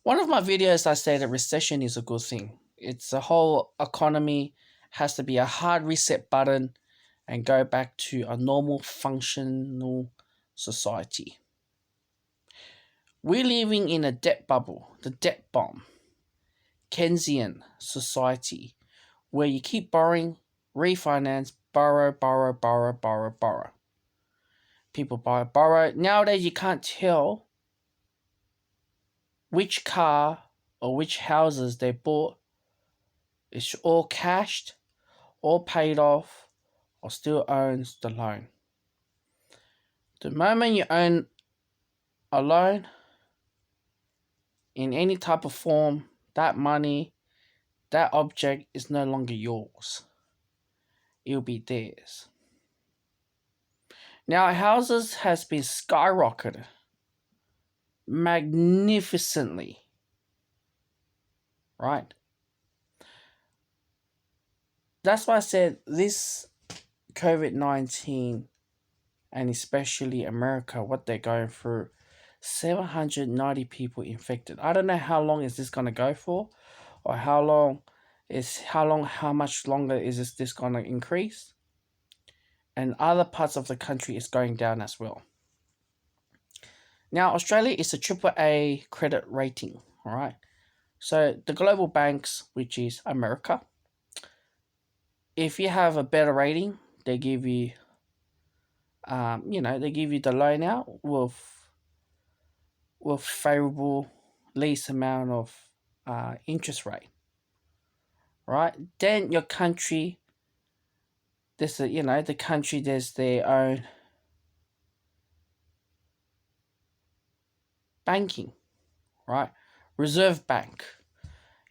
One of my videos I said that recession is a good thing. It's the whole economy has to be a hard reset button and go back to a normal functional society. We're living in a debt bubble, the debt bomb, Keynesian society, where you keep borrowing, refinance, borrow. People borrow. Nowadays, you can't tell which car or which houses they bought. It's all cashed, all paid off, or still owns the loan. The moment you own a loan in any type of form, that money, that object is no longer yours. It'll be theirs. Now, houses has been skyrocketed magnificently, right? That's why I said this COVID-19 and especially America, what they're going through, 790 people infected. I don't know how long is this going to go for, or how much longer is this going to increase. And other parts of the country is going down as well. Now, Australia is a AAA credit rating, all right? So the global banks, which is America, if you have a better rating, they give you, they give you the loan out with favorable least amount of interest rate, right? Then your country, there's their own banking, right? Reserve Bank.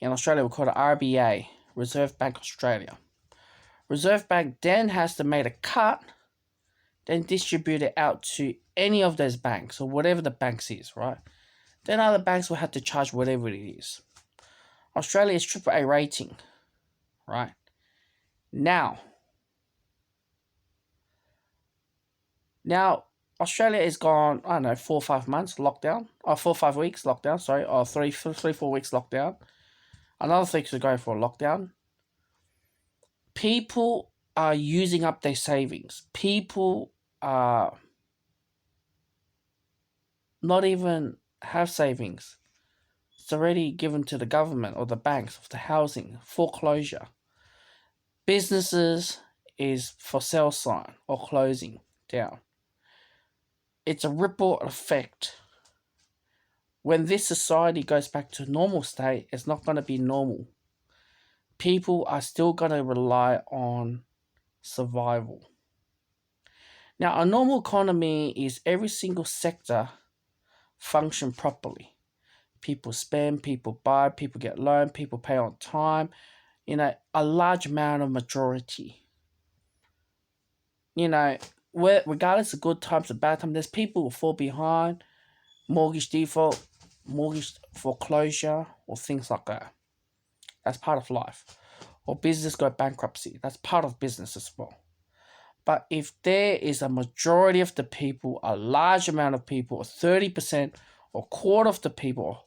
In Australia, we call it RBA, Reserve Bank Australia. Reserve Bank then has to make a cut, then distribute it out to any of those banks or whatever the banks is, right? Then other banks will have to charge whatever it is. Australia is AAA rating, right? Now, Australia is gone, 4 or 5 months lockdown, or 4 or 5 weeks lockdown, sorry, or 3, 4 weeks lockdown. Another 6 to go for a lockdown. People are using up their savings. People are not even have savings. It's already given to the government or the banks of the housing, foreclosure. Businesses is for sale sign or closing down. It's a ripple effect. When this society goes back to normal state, it's not going to be normal. People are still going to rely on survival. Now, a normal economy is every single sector function properly. People spend, people buy, people get loan, people pay on time. A large amount of majority. Regardless of good times or bad times, there's people who fall behind, mortgage default, mortgage foreclosure, or things like that. That's part of life. Or business go bankruptcy. That's part of business as well. But if there is a majority of the people, a large amount of people, or 30%, or quarter of the people,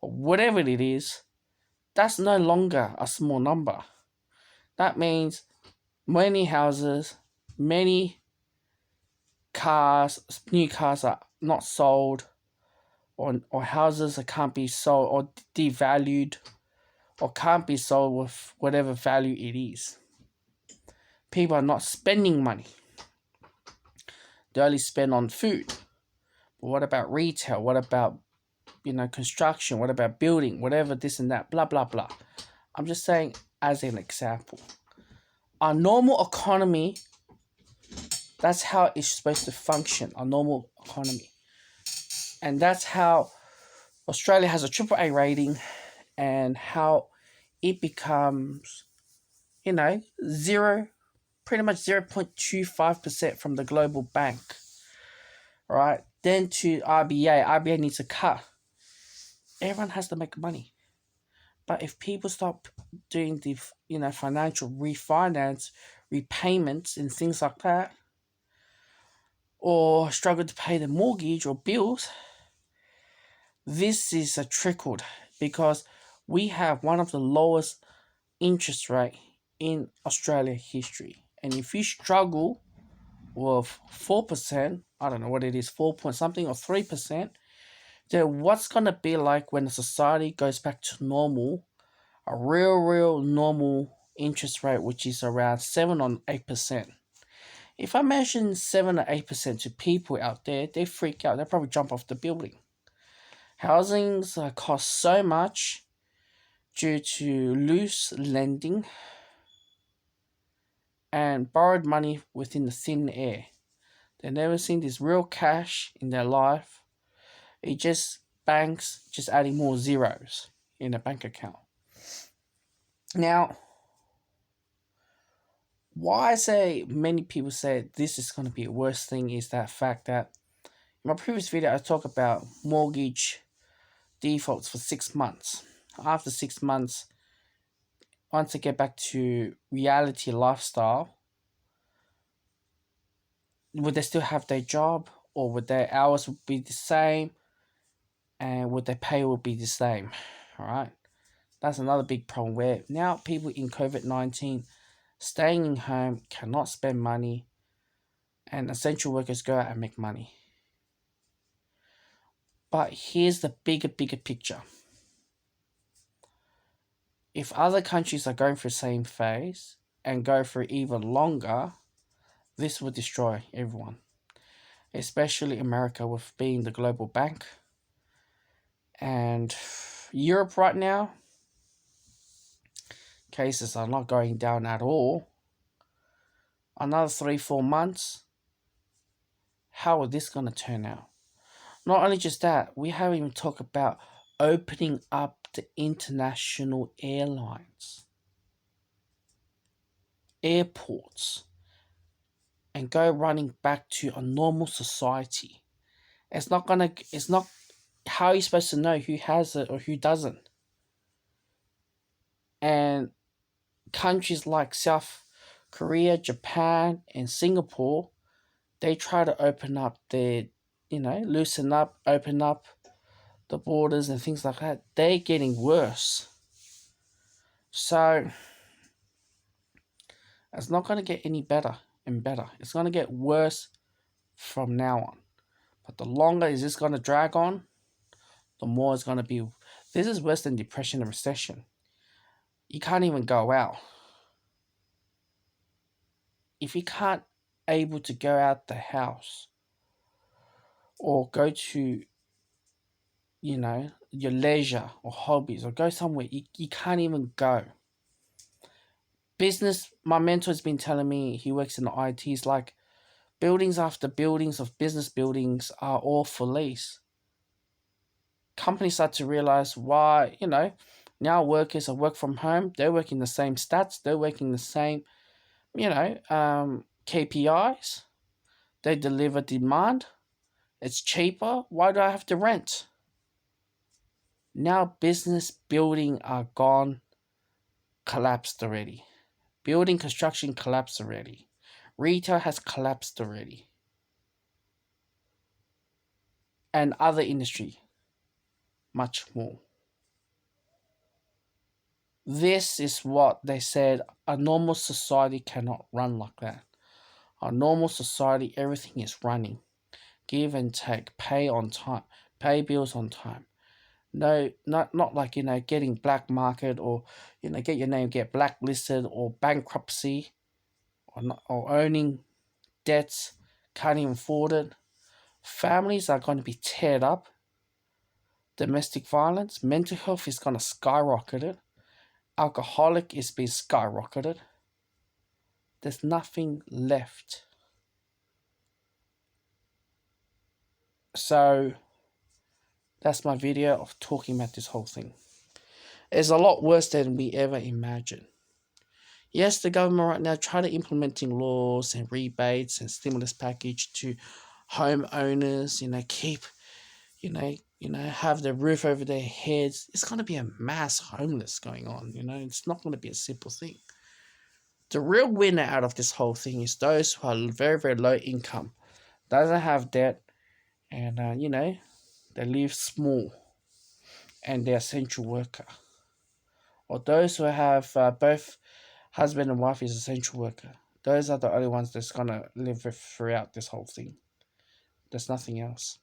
or whatever it is, that's no longer a small number. That means many houses, many cars, new cars are not sold, or houses that can't be sold or devalued, or can't be sold with whatever value it is. People are not spending money. They only spend on food. But what about retail? What about, construction? What about building? Whatever, this and that, blah, blah, blah. I'm just saying as an example. A normal economy, that's how it's supposed to function, a normal economy. And that's how Australia has a AAA rating, and how it becomes, pretty much 0.25% from the global bank, right? Then to RBA. RBA needs a cut. Everyone has to make money. But if people stop doing the, financial refinance, repayments and things like that, or struggle to pay the mortgage or bills, this is a trickled. because we have one of the lowest interest rate in Australia history. And if you struggle with 4%, I don't know what it is, 4 point something or 3%, then what's gonna be like when the society goes back to normal, a real normal interest rate, which is around 7 or 8%. If I mention 7 or 8% to people out there, they freak out. They probably jump off the building. Housings cost so much due to loose lending and borrowed money within the thin air. They've never seen this real cash in their life. It just banks just adding more zeros in a bank account. Now, why I say many people say this is going to be a worse thing is that fact that in my previous video I talked about mortgage defaults for 6 months. After 6 months, once they get back to reality lifestyle, would they still have their job, or would their hours be the same, and would their pay will be the same? All right, that's another big problem where now people in COVID-19 staying in home cannot spend money, and essential workers go out and make money. But here's the bigger picture. If other countries are going through the same phase and go for even longer, this will destroy everyone, especially America with being the global bank. And Europe right now, cases are not going down at all. Another 3-4 months, how is this going to turn out? Not only just that, we haven't even talked about opening up the international airlines, airports, and go running back to a normal society. It's not how are you supposed to know who has it or who doesn't? And countries like South Korea, Japan, and Singapore, they try to open up their, loosen up, open up the borders and things like that. They're getting worse. So it's not going to get any better and better. It's going to get worse from now on. But the longer is this going to drag on, the more it's going to be. This is worse than depression and recession. You can't even go out. If you can't able to go out the house or go to, your leisure or hobbies or go somewhere, you can't even go. Business, my mentor's been telling me, he works in the IT, he's like, buildings after buildings of business buildings are all for lease. Companies start to realize why, now workers are work from home, they're working the same stats, they're working the same, KPIs, they deliver demand, it's cheaper, why do I have to rent? Now business building are gone, collapsed already. Building construction collapsed already. Retail has collapsed already. And other industry, much more. This is what they said, a normal society cannot run like that. A normal society, everything is running. Give and take, pay on time, pay bills on time. No, not like, getting black market or, get your name, get blacklisted or bankruptcy or owning debts, can't even afford it. Families are going to be teared up. Domestic violence, mental health is going to skyrocket it. Alcoholic is being skyrocketed. There's nothing left. So that's my video of talking about this whole thing. It's a lot worse than we ever imagined. Yes, the government right now trying to implementing laws and rebates and stimulus package to homeowners, keep, have the roof over their heads. It's going to be a mass homeless going on, It's not going to be a simple thing. The real winner out of this whole thing is those who are very, very low income, doesn't have debt, and, they live small. and they're essential worker. Or those who have both husband and wife is essential worker. Those are the only ones that's gonna live throughout this whole thing. There's nothing else.